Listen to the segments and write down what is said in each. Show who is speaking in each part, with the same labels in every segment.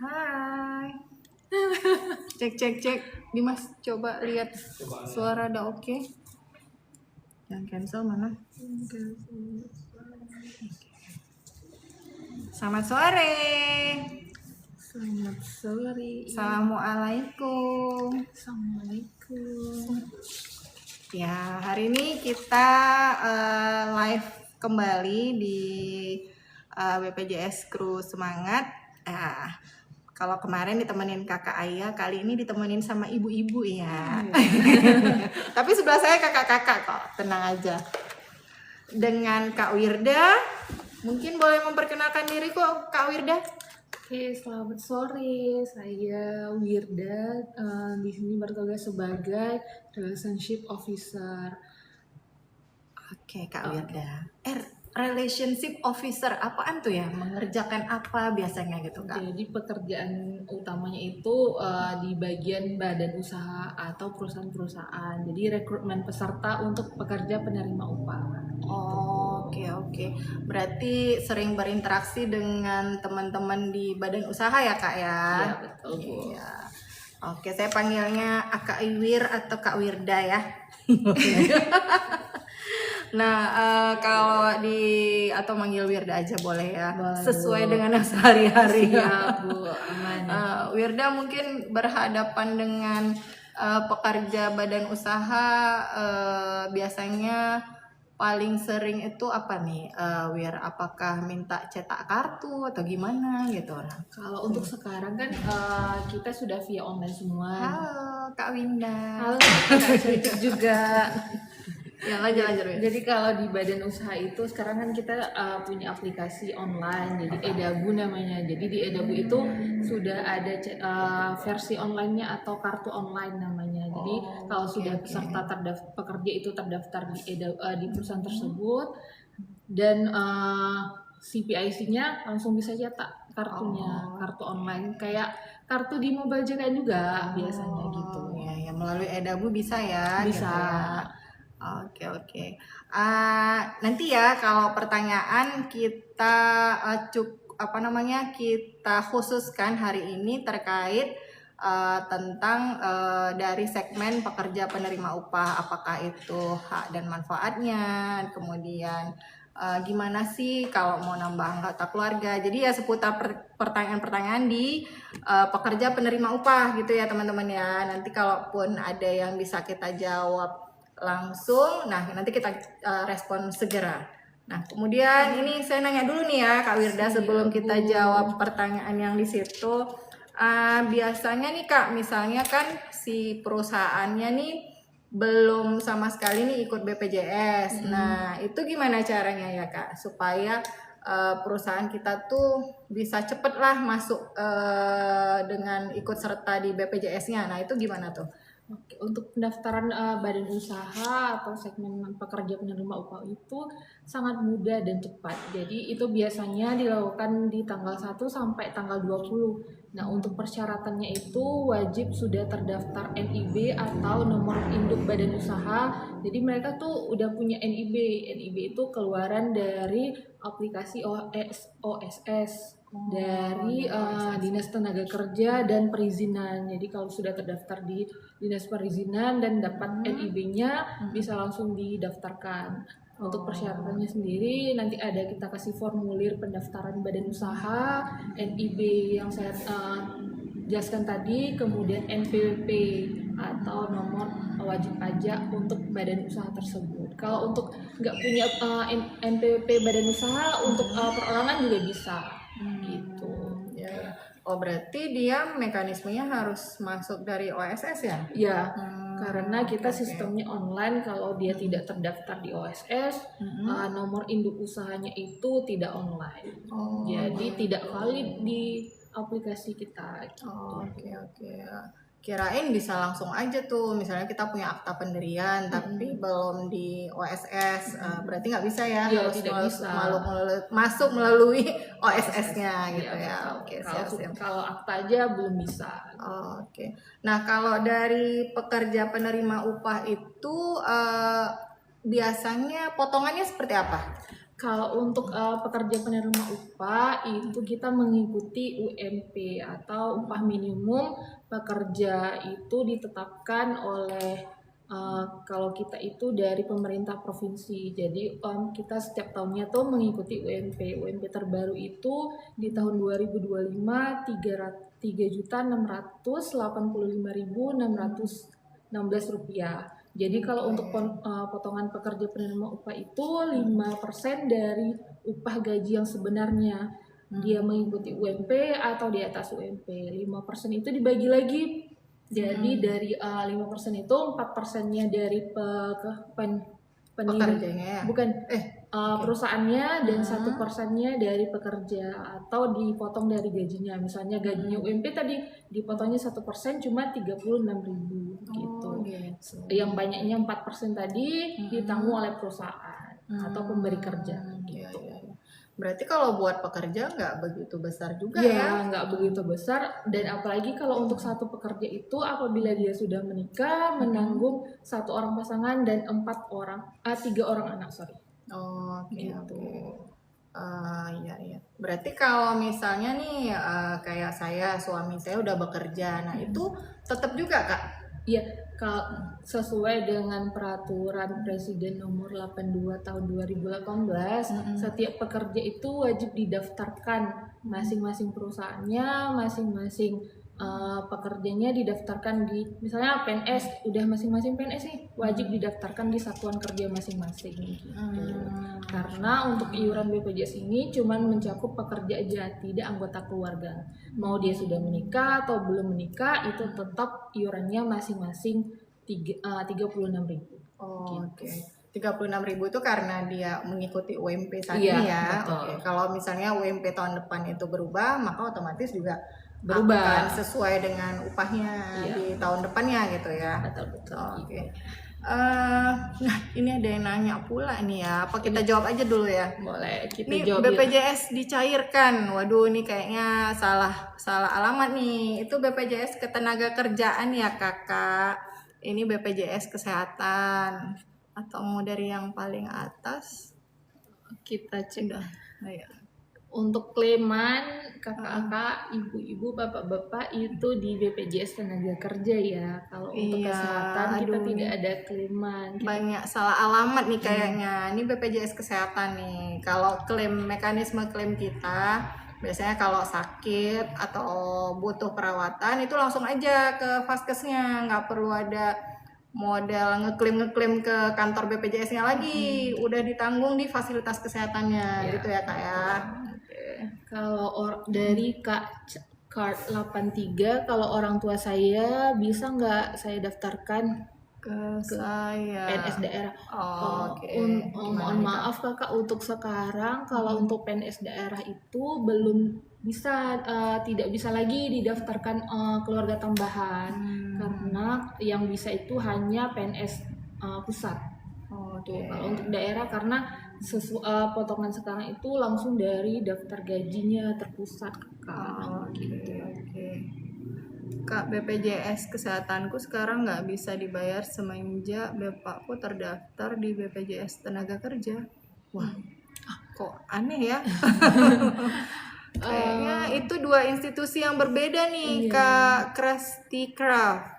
Speaker 1: Hai. Cek. Dimas, coba lihat suara udah oke. Yang cancel mana? Selamat sore.
Speaker 2: Selamat sore.
Speaker 1: Assalamualaikum.
Speaker 2: Assalamualaikum.
Speaker 1: Ya, hari ini kita live kembali di BPJS Kru Semangat. Kalau kemarin ditemenin kakak Ayah, kali ini ditemenin sama ibu-ibu ya. Tapi sebelah saya kakak-kakak kok, tenang aja. Dengan Kak Wirda, mungkin boleh memperkenalkan diri kok Kak Wirda.
Speaker 2: Oke, selamat sore. Saya Wirda, di sini bertugas sebagai relationship officer.
Speaker 1: Oke, Kak Wirda. Relationship officer apaan tuh ya? Mengerjakan apa biasanya gitu, Kak?
Speaker 2: Jadi pekerjaan utamanya itu di bagian badan usaha atau perusahaan-perusahaan. Jadi rekrutmen peserta untuk pekerja penerima upah.
Speaker 1: Oke. Berarti sering berinteraksi dengan teman-teman di badan usaha ya, Kak ya?
Speaker 2: Iya, betul, Bu.
Speaker 1: Iya. Oke, saya panggilnya Kak Iwir atau Kak Wirda ya. Nah, kalau atau manggil Wirda aja boleh ya,
Speaker 2: Boleh,
Speaker 1: sesuai
Speaker 2: Bu.
Speaker 1: dengan sehari-hari.
Speaker 2: Siap, Bu. Aman.
Speaker 1: Wirda mungkin berhadapan dengan pekerja badan usaha, biasanya paling sering itu apa nih, Wir? Apakah minta cetak kartu atau gimana gitu?
Speaker 2: Kalau untuk sekarang kan kita sudah via online semua.
Speaker 1: Halo Kak Winda.
Speaker 2: Halo, Kak Cantik juga.
Speaker 1: Ya lanjut.
Speaker 2: Jadi kalau di badan usaha itu sekarang kan kita punya aplikasi online, jadi Edabu namanya. Jadi di Edabu itu sudah ada versi online-nya atau kartu online namanya. Jadi kalau sudah peserta pekerja itu terdaftar di perusahaan tersebut dan CPIC-nya langsung bisa cetak kartunya, kartu online kayak kartu di Mobile JKN juga biasanya gitu.
Speaker 1: Ya melalui Edabu bisa ya.
Speaker 2: Bisa.
Speaker 1: Gitu ya. Oke. Nanti ya kalau pertanyaan kita kita khususkan hari ini terkait tentang dari segmen pekerja penerima upah, apakah itu hak dan manfaatnya, kemudian gimana sih kalau mau nambah anggota keluarga. Jadi ya seputar pertanyaan-pertanyaan di pekerja penerima upah gitu ya teman-teman ya. Nanti kalaupun ada yang bisa kita jawab langsung, nah nanti kita respon segera. Nah kemudian ini saya nanya dulu nih ya Kak Wirda sebelum kita jawab pertanyaan yang di situ. Biasanya nih Kak, misalnya kan si perusahaannya nih belum sama sekali nih ikut BPJS. Nah itu gimana caranya ya Kak supaya perusahaan kita tuh bisa cepet lah masuk dengan ikut serta di BPJS-nya. Nah itu gimana tuh?
Speaker 2: Oke, untuk pendaftaran badan usaha atau segmen pekerja penerima upah itu sangat mudah dan cepat. Jadi itu biasanya dilakukan di tanggal 1 sampai tanggal 20. Nah, untuk persyaratannya itu wajib sudah terdaftar NIB atau nomor induk badan usaha. Jadi mereka tuh udah punya NIB. NIB itu keluaran dari aplikasi OSS. Dari Dinas Tenaga Kerja dan Perizinan. Jadi kalau sudah terdaftar di Dinas Perizinan dan dapat NIB-nya bisa langsung didaftarkan. Untuk persyaratannya sendiri nanti ada kita kasih formulir pendaftaran badan usaha, NIB yang saya jelaskan tadi, kemudian NPWP atau nomor wajib pajak untuk badan usaha tersebut. Kalau untuk nggak punya NPWP badan usaha, untuk perorangan juga bisa. Gitu.
Speaker 1: Ya. Oh berarti dia mekanismenya harus masuk dari OSS ya?
Speaker 2: Ya, karena kita sistemnya online. Kalau dia tidak terdaftar di OSS, nomor induk usahanya itu tidak online. Jadi tidak valid di aplikasi kita. Gitu.
Speaker 1: Oke. Kirain bisa langsung aja tuh, misalnya kita punya akta pendirian tapi belum di OSS, berarti nggak bisa ya,
Speaker 2: Ya,
Speaker 1: harus
Speaker 2: tidak bisa.
Speaker 1: masuk melalui OSS-nya gitu ya. Oke, siap.
Speaker 2: Kalau akta aja belum bisa.
Speaker 1: Oke. Nah kalau dari pekerja penerima upah itu biasanya potongannya seperti apa?
Speaker 2: Kalau untuk pekerja penerima upah itu kita mengikuti UMP atau upah minimum pekerja itu ditetapkan oleh kalau kita itu dari pemerintah provinsi. Jadi kita setiap tahunnya tuh mengikuti UMP. UMP terbaru itu di tahun 2025 3.685.616 rupiah. Jadi kalau untuk potongan pekerja penerima upah itu 5% dari upah gaji yang sebenarnya. Dia mengikuti UMP atau di atas UMP. 5% itu dibagi lagi. Jadi dari 5% itu 4%-nya dari
Speaker 1: Pekerjanya ya?
Speaker 2: bukan perusahaannya, dan 1%-nya dari pekerja atau dipotong dari gajinya. Misalnya gajinya UMP tadi dipotongnya 1% cuma 36.000 gitu.
Speaker 1: Gitu.
Speaker 2: Yang banyaknya 4% tadi ditanggung oleh perusahaan atau pemberi kerja gitu.
Speaker 1: Iya. Berarti kalau buat pekerja nggak begitu besar juga
Speaker 2: Ya, nggak begitu besar, dan apalagi kalau untuk satu pekerja itu apabila dia sudah menikah menanggung 1 orang pasangan dan 3 orang anak, sorry.
Speaker 1: Oh, oke.
Speaker 2: Gitu.
Speaker 1: Iya. Berarti kalau misalnya nih kayak suami saya udah bekerja, nah itu tetap juga Kak?
Speaker 2: Iya, kalau sesuai dengan peraturan Presiden nomor 82 tahun 2018, setiap pekerja itu wajib didaftarkan masing-masing perusahaannya, masing-masing pekerjanya didaftarkan di, misalnya PNS, udah masing-masing PNS nih, wajib didaftarkan di satuan kerja masing-masing gitu. Karena untuk iuran BPJS ini cuman mencakup pekerja aja, tidak anggota keluarga. Mau dia sudah menikah atau belum menikah, itu tetap iurannya masing-masing 36.000.
Speaker 1: Oh, oke. 36.000 itu karena dia mengikuti UMP saat
Speaker 2: Iya,
Speaker 1: ini ya.
Speaker 2: betul.
Speaker 1: Oke. Kalau misalnya UMP tahun depan itu berubah, maka otomatis juga
Speaker 2: Berubah.
Speaker 1: akan sesuai dengan upahnya di tahun depannya gitu ya.
Speaker 2: Betul.
Speaker 1: Oke. Nah, ini ada yang nanya pula nih ya. Apa kita jawab aja dulu ya?
Speaker 2: Boleh, kita
Speaker 1: Ini
Speaker 2: jawab.
Speaker 1: BPJS dicairkan. Waduh, ini kayaknya salah alamat nih. Itu BPJS Ketenagakerjaan ya, Kakak. Ini BPJS Kesehatan. Atau mau dari yang paling atas?
Speaker 2: Kita cek.
Speaker 1: Ayo.
Speaker 2: Untuk klaiman kakak-kakak, ibu-ibu, bapak-bapak itu di BPJS Tenaga Kerja ya. Kalau untuk kesehatan kita tidak ada klaiman.
Speaker 1: Banyak salah alamat nih kayaknya. Ini BPJS Kesehatan nih. Kalau mekanisme klaim kita biasanya kalau sakit atau butuh perawatan itu langsung aja ke vaskesnya, nggak perlu ada model ngeklaim ke kantor BPJS-nya lagi. Udah ditanggung di fasilitas kesehatannya gitu ya Kak ya.
Speaker 2: Kalau dari Card 83, kalau orang tua saya bisa nggak saya daftarkan
Speaker 1: ke saya
Speaker 2: PNS daerah? Mohon maaf Kakak, untuk sekarang kalau untuk PNS daerah itu belum bisa, tidak bisa lagi didaftarkan keluarga tambahan, karena yang bisa itu hanya PNS pusat. Kalau untuk daerah karena potongan sekarang itu langsung dari daftar gajinya terpusat Kak.
Speaker 1: Kak, BPJS kesehatanku sekarang nggak bisa dibayar semenjak bapakku terdaftar di BPJS Tenaga Kerja. Wah, kok aneh ya? Kayaknya itu dua institusi yang berbeda nih, Kak Krusty Craft.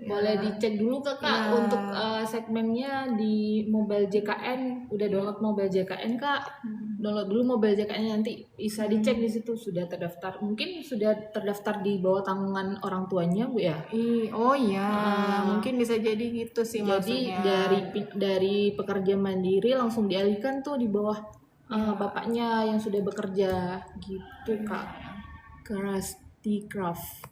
Speaker 2: Boleh dicek dulu Kakak untuk segmennya di Mobile JKN. Udah download Mobile JKN Kak? Download dulu Mobile JKN, nanti bisa dicek di situ sudah terdaftar. Mungkin sudah terdaftar di bawah tanggungan orang tuanya Bu ya?
Speaker 1: Oh iya, mungkin bisa jadi gitu sih
Speaker 2: jadi
Speaker 1: maksudnya.
Speaker 2: dari pekerja mandiri langsung dialihkan tuh di bawah bapaknya yang sudah bekerja gitu Kak. Krusty Craft.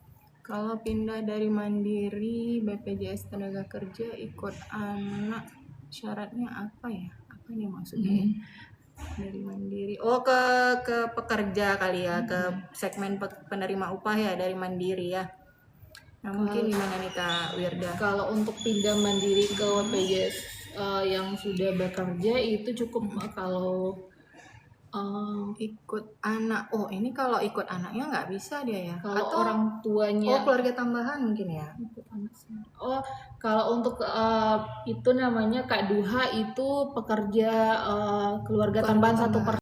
Speaker 1: Kalau pindah dari mandiri BPJS Tenaga Kerja ikut anak, syaratnya apa ya? Apa nih maksudnya? Dari mandiri. Oh, ke pekerja kali ya, ke segmen penerima upah ya dari mandiri ya. Nah, mungkin gimana nih Kak Wirda?
Speaker 2: Kalau untuk pindah mandiri ke BPJS yang sudah bekerja itu cukup kalau
Speaker 1: ikut anak. Oh, ini kalau ikut anaknya nggak bisa dia ya?
Speaker 2: Kalau
Speaker 1: Atau
Speaker 2: orang tuanya
Speaker 1: keluarga tambahan mungkin ya?
Speaker 2: ikut anak sendiri. Oh, kalau untuk itu namanya Kak Duha itu pekerja keluarga tambahan 1